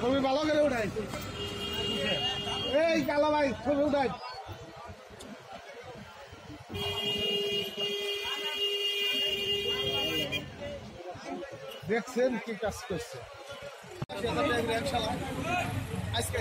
ছবি ভালো করে উঠাই। এই কালো ভাই ছবি উঠাই। দেখছেন কি কাজ করছে আজকে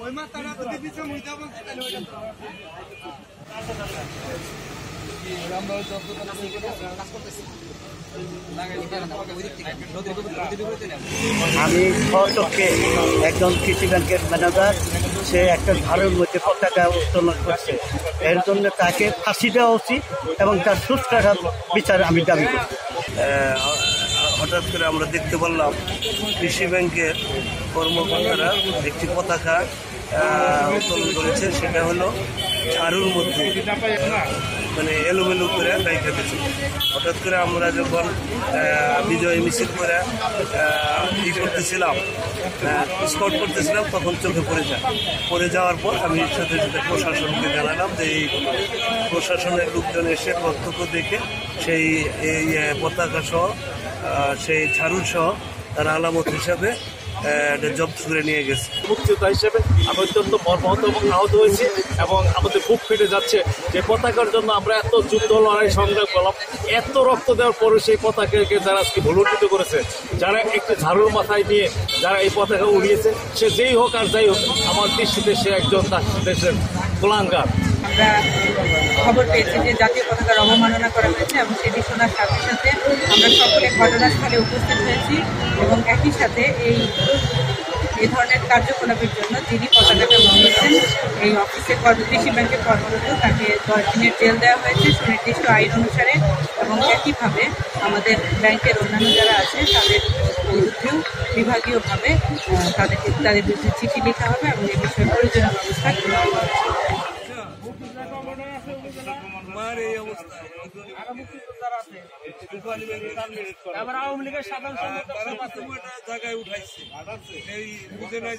ওই মাথাটা যদি পিছনে মুইতে বলতে তাহলে ওইটা আমি সচক্ষে একজন কৃষি ব্যাংকের ম্যানেজার, সে একটা ঝাড়ের মধ্যে পতাকা উত্তোলন করছে, এর জন্য তাকে ফাঁসি দেওয়া উচিত এবং তার সুষ্ঠু বিচার আমি দাবি করি। হঠাৎ করে আমরা দেখতে পারলাম কৃষি ব্যাংকের কর্মকর্তারা একটি পতাকা উত্তোলন করেছে, সেটা হলো ঝাড়ুর মধ্যে মানে এলোমেলো করে রাইখা দিয়েছে। হঠাৎ করে আমরা যখন বিজয় মিছিল করে করতেছিলাম, স্কাউট করতেছিলাম, তখন চোখে পড়ে যাওয়ার পর আমি সাথে সাথে প্রশাসনকে জানালাম যে এই প্রশাসনের লোকজন এসে প্রত্যক্ষ দেখে সেই এই পতাকা সহ সেই ঝাড়ু সহ তার আলামত হিসাবে জব্দ করে নিয়ে গেছে। মুক্তিযোদ্ধা হিসেবে আমি অত্যন্ত মর্মাহত এবং আহত হয়েছি এবং আমাদের বুক ফেটে যাচ্ছে যে পতাকার জন্য আমরা এত যুদ্ধ লড়াই সংগ্রাম করলাম, এত রক্ত দেওয়ার পরে সেই পতাকাকে যারা আজকে ভুলুণ্ঠিত করেছে, যারা একটি ঝাড়ুর মাথায় নিয়ে যারা এই পতাকা উড়িয়েছে, সে যেই হোক আর যাই হোক, আমার দৃষ্টিতে সে একজন দেশের কুলাঙ্গার। আমরা খবর পেয়েছি যে জাতীয় পতাকার অবমাননা করা হয়েছে এবং সেটি শোনার সাথে সাথে আমরা সকলে ঘটনাস্থলে উপস্থিত হয়েছি এবং একই সাথে এই ধরনের কার্যকলাপের জন্য যিনি পতাকাটা উঠিয়েছেন এই অফিসে কৃষি ব্যাংকের কর্মরত, তাকে 10 দিনের জেল দেওয়া হয়েছে সুনির্দিষ্ট আইন অনুসারে এবং একইভাবে আমাদের ব্যাংকের অন্যান্য যারা আছে তাদের বিরুদ্ধেও বিভাগীয়ভাবে তাদের বিরুদ্ধে চিঠি লেখা হবে এবং এই বিষয়ে প্রয়োজনীয় ব্যবস্থা গ্রহণ করা হবে। জায়গায় উঠাইছে এই বুঝে নাই